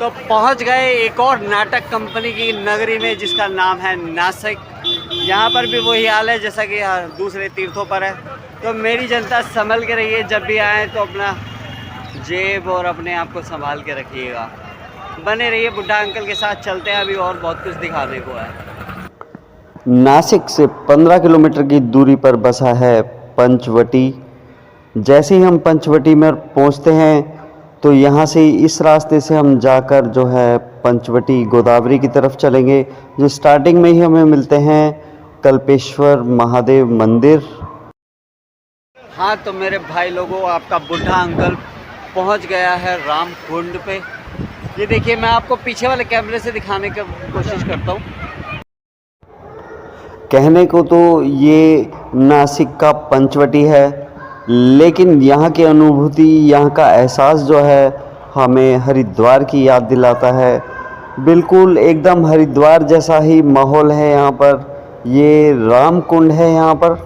तो पहुंच गए एक और नाटक कंपनी की नगरी में जिसका नाम है नासिक। यहाँ पर भी वही हाल है जैसा कि दूसरे तीर्थों पर है। तो मेरी जनता संभल के रहिए, जब भी आए तो अपना जेब और अपने आप को संभाल के रखिएगा। बने रहिए बुड्ढा अंकल के साथ, चलते हैं अभी और बहुत कुछ दिखाने को है। नासिक से 15 किलोमीटर की दूरी पर बसा है पंचवटी। जैसे ही हम पंचवटी में पहुंचते हैं तो यहाँ से इस रास्ते से हम जाकर जो है पंचवटी गोदावरी की तरफ चलेंगे। जो स्टार्टिंग में ही हमें मिलते हैं कल्पेश्वर महादेव मंदिर। हाँ तो मेरे भाई लोगों, आपका बुड्ढा अंकल पहुंच गया है राम कुंड पे। ये देखिए, मैं आपको पीछे वाले कैमरे से दिखाने की कोशिश करता हूँ। कहने को तो ये नासिक का पंचवटी है, लेकिन यहाँ की अनुभूति, यहाँ का एहसास जो है हमें हरिद्वार की याद दिलाता है। बिल्कुल एकदम हरिद्वार जैसा ही माहौल है यहाँ पर। ये राम कुंड है। यहाँ पर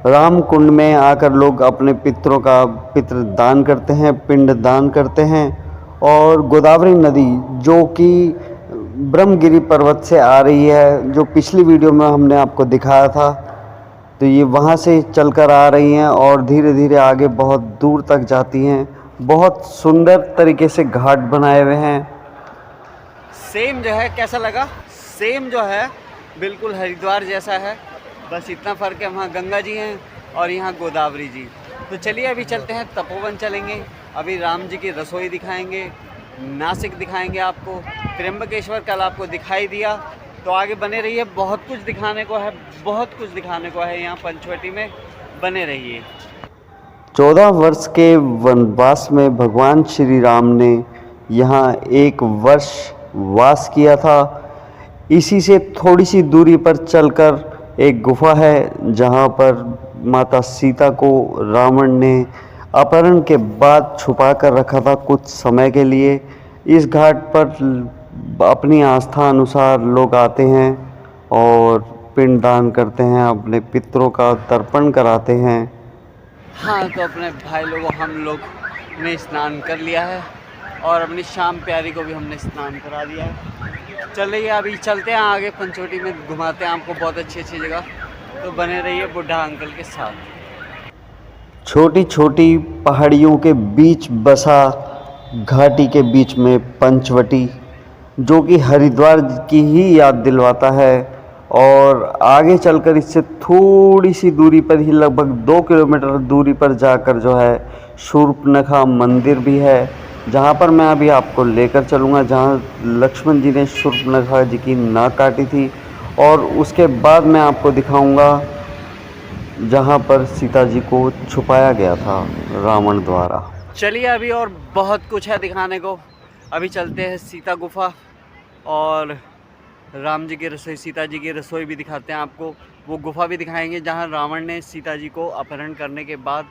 राम कुंड में आकर लोग अपने पितरों का पितृदान करते हैं, पिंड दान करते हैं। और गोदावरी नदी जो कि ब्रह्मगिरी पर्वत से आ रही है, जो पिछली वीडियो में हमने आपको दिखाया था, तो ये वहाँ से चलकर आ रही हैं और धीरे धीरे आगे बहुत दूर तक जाती हैं। बहुत सुंदर तरीके से घाट बनाए हुए हैं। सेम जो है, कैसा लगा? सेम जो है बिल्कुल हरिद्वार जैसा है, बस इतना फ़र्क है वहाँ गंगा जी हैं और यहाँ गोदावरी जी। तो चलिए अभी चलते हैं, तपोवन चलेंगे। अभी राम जी की रसोई दिखाएंगे, नासिक दिखाएंगे आपको, त्र्यंबकेश्वर कल आपको दिखाई दिया। तो आगे बने रहिए, बहुत कुछ दिखाने को है, बहुत कुछ दिखाने को है यहाँ पंचवटी में। बने रहिए। 14 वर्ष के वनवास में भगवान श्री राम ने यहाँ 1 वर्ष वास किया था। इसी से थोड़ी सी दूरी पर चलकर एक गुफा है जहाँ पर माता सीता को रावण ने अपहरण के बाद छुपा कर रखा था कुछ समय के लिए। इस घाट पर अपनी आस्था अनुसार लोग आते हैं और पिंड दान करते हैं, अपने पितरों का तर्पण कराते हैं। हाँ तो अपने भाई लोगों, हम लोग ने स्नान कर लिया है और अपनी शाम प्यारी को भी हमने स्नान करा दिया है। चलिए अभी चलते हैं आगे, पंचवटी में घुमाते हैं आपको बहुत अच्छी अच्छी जगह। तो बने रहिए बुड्ढा अंकल के साथ। छोटी छोटी पहाड़ियों के बीच बसा घाटी के बीच में पंचवटी, जो कि हरिद्वार की ही याद दिलवाता है। और आगे चलकर इससे थोड़ी सी दूरी पर ही, लगभग 2 किलोमीटर दूरी पर जाकर जो है शूर्पणखा मंदिर भी है, जहाँ पर मैं अभी आपको लेकर चलूँगा, जहाँ लक्ष्मण जी ने शूर्पणखा जी की नाक काटी थी। और उसके बाद मैं आपको दिखाऊंगा जहाँ पर सीता जी को छुपाया गया था रावण द्वारा। चलिए अभी और बहुत कुछ है दिखाने को। अभी चलते हैं सीता गुफा और राम जी की रसोई, सीता जी की रसोई भी दिखाते हैं आपको। वो गुफा भी दिखाएंगे जहाँ रावण ने सीता जी को अपहरण करने के बाद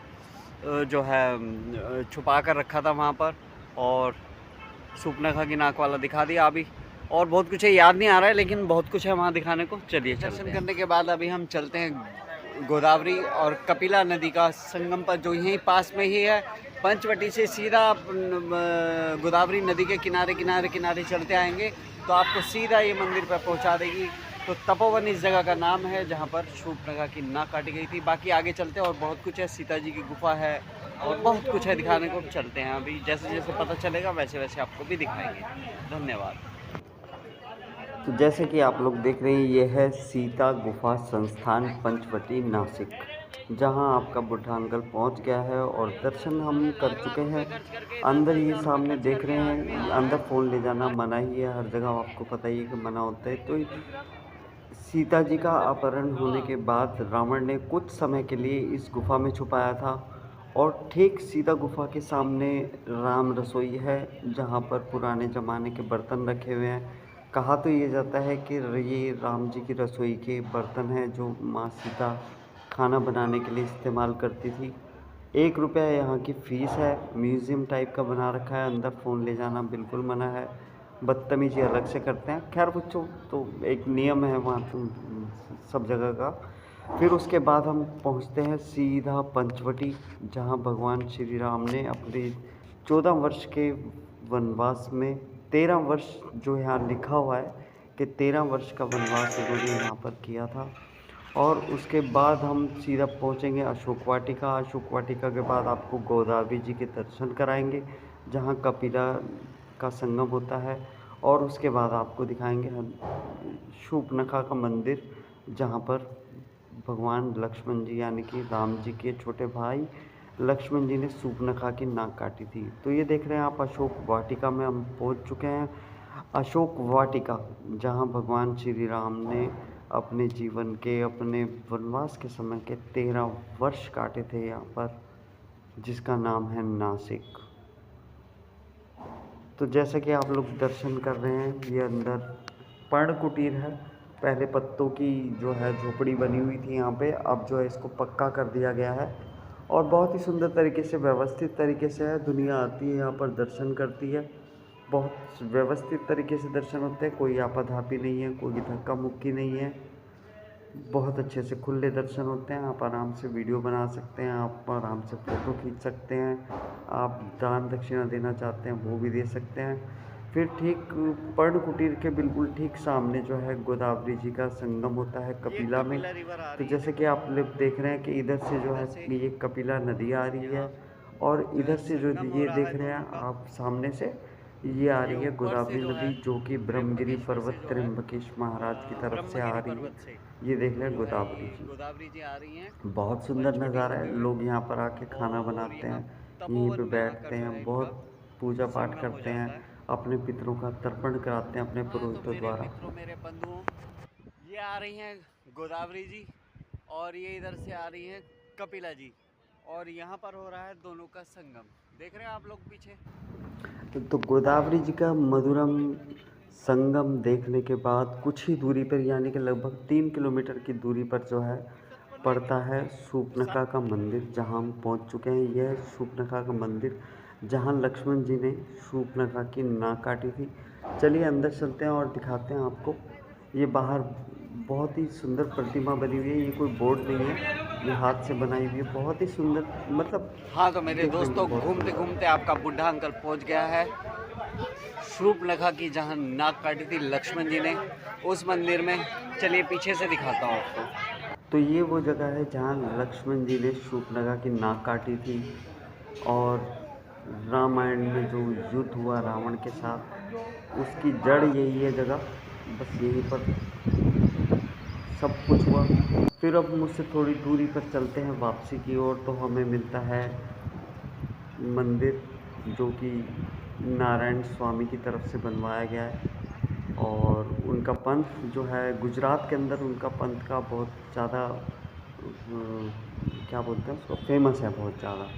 जो है छुपा कर रखा था वहाँ पर। और शूर्पणखा की नाक वाला दिखा दिया अभी। और बहुत कुछ है, याद नहीं आ रहा है, लेकिन बहुत कुछ है वहाँ दिखाने को। चलिए दर्शन करने के बाद अभी हम चलते हैं गोदावरी और कपिला नदी का संगम पर, जो यहीं पास में ही है। पंचवटी से सीधा गोदावरी नदी के किनारे किनारे किनारे चलते आएंगे तो आपको सीधा ये मंदिर पर पहुंचा देगी। तो तपोवन इस जगह का नाम है जहां पर शूर्पणखा की नाक काटी गई थी। बाकी आगे चलते हैं और बहुत कुछ है, सीता जी की गुफा है और बहुत कुछ है दिखाने को। चलते हैं अभी, जैसे जैसे पता चलेगा वैसे वैसे आपको भी दिखाएंगे। धन्यवाद। तो जैसे कि आप लोग देख रहे हैं, ये है सीता गुफा संस्थान पंचवटी नासिक, जहां आपका बुड्ढा अंकल पहुंच गया है और दर्शन हम कर चुके हैं। अंदर ये सामने देख रहे हैं, अंदर फ़ोन ले जाना मना ही है, हर जगह आपको पता ही है कि मना होता है। तो सीता जी का अपहरण होने के बाद रावण ने कुछ समय के लिए इस गुफा में छुपाया था। और ठीक सीता गुफा के सामने राम रसोई है, जहाँ पर पुराने ज़माने के बर्तन रखे हुए हैं। कहा तो ये जाता है कि ये राम जी की रसोई के बर्तन हैं जो माँ सीता खाना बनाने के लिए इस्तेमाल करती थी। 1 रुपया यहाँ की फ़ीस है। म्यूज़ियम टाइप का बना रखा है, अंदर फ़ोन ले जाना बिल्कुल मना है, बदतमीजी अलग से करते हैं। खैर बच्चों, तो एक नियम है वहाँ सब जगह का। फिर उसके बाद हम पहुँचते हैं सीधा पंचवटी, जहाँ भगवान श्री राम ने अपने 14 वर्ष के वनवास में 13 वर्ष जो यहाँ लिखा हुआ है कि 13 वर्ष का वनवास उन्होंने यहाँ पर किया था। और उसके बाद हम सीधा पहुँचेंगे अशोक वाटिका। अशोक वाटिका के बाद आपको गोदावरी जी के दर्शन कराएंगे, जहाँ कपिला का संगम होता है। और उसके बाद आपको दिखाएंगे हम शूर्पणखा का मंदिर, जहाँ पर भगवान लक्ष्मण जी यानी कि राम जी के छोटे भाई लक्ष्मण जी ने शूर्पणखा की नाक काटी थी। तो ये देख रहे हैं आप, अशोक वाटिका में हम पहुंच चुके हैं। अशोक वाटिका, जहां भगवान श्री राम ने अपने जीवन के, अपने वनवास के समय के 13 वर्ष काटे थे यहाँ पर, जिसका नाम है नासिक। तो जैसे कि आप लोग दर्शन कर रहे हैं, ये अंदर पर्ण कुटीर है। पहले पत्तों की जो है झोपड़ी बनी हुई थी यहाँ पे, अब जो है इसको पक्का कर दिया गया है और बहुत ही सुंदर तरीके से, व्यवस्थित तरीके से है। दुनिया आती है यहाँ पर, दर्शन करती है। बहुत व्यवस्थित तरीके से दर्शन होते हैं, कोई आपाधापी नहीं है, कोई धक्का मुक्की नहीं है। बहुत अच्छे से खुले दर्शन होते हैं। आप आराम से वीडियो बना सकते हैं, आप आराम से फ़ोटो खींच सकते हैं। आप दान दक्षिणा देना चाहते हैं वो भी दे सकते हैं। फिर ठीक पर्ण कुटीर के बिल्कुल ठीक सामने जो है गोदावरी जी का संगम होता है कपिला में। तो जैसे कि आप लोग देख रहे हैं कि इधर से जो है ये कपिला नदी आ रही है और इधर से जो ये देख रहे हैं आप सामने से, ये आ रही है गोदावरी नदी, जो कि ब्रह्मगिरी पर्वत त्र्यंबकेश महाराज की तरफ से आ रही है। ये देख रहे हैं गोदावरी जी आ रही हैं। बहुत सुंदर नज़ारा है। लोग यहाँ पर आके खाना बनाते हैं, यहीं पे बैठते हैं, बहुत पूजा पाठ करते हैं, अपने पितरों का तर्पण कराते हैं अपने पुरोहितों द्वारा। मेरे बंधुओं, ये आ रही हैं गोदावरी जी और ये इधर से आ रही हैं कपिला जी, और यहाँ पर हो रहा है दोनों का संगम। देख रहे हैं आप लोग पीछे। तो गोदावरी जी का मधुरम संगम देखने के बाद कुछ ही दूरी पर, यानी कि लगभग 3 किलोमीटर की दूरी पर जो है पड़ता है शूर्पणखा का मंदिर, जहां हम पहुंच चुके हैं। यह है शूर्पणखा का मंदिर, जहां लक्ष्मण जी ने शूर्पणखा की नाक काटी थी। चलिए अंदर चलते हैं और दिखाते हैं आपको। ये बाहर बहुत ही सुंदर प्रतिमा बनी हुई है, ये कोई बोर्ड नहीं है, ये हाथ से बनाई हुई है, बहुत ही सुंदर। मतलब हाँ, तो मेरे दोस्तों, घूमते घूमते आपका बुढ़ा अंकल पहुंच गया है शूर्पणखा की, जहां नाक काटी थी लक्ष्मण जी ने, उस मंदिर में। चलिए पीछे से दिखाता हूँ आपको। तो ये वो जगह है जहाँ लक्ष्मण जी ने शूर्पणखा की नाक काटी थी और रामायण में जो युद्ध हुआ रावण के साथ, उसकी जड़ यही है जगह। बस यहीं पर सब कुछ हुआ। फिर अब मुझसे थोड़ी दूरी पर चलते हैं वापसी की ओर, तो हमें मिलता है मंदिर, जो कि नारायण स्वामी की तरफ से बनवाया गया है। और उनका पंथ जो है गुजरात के अंदर, उनका पंथ का बहुत ज़्यादा क्या बोलते हैं उसको, फेमस है बहुत ज़्यादा।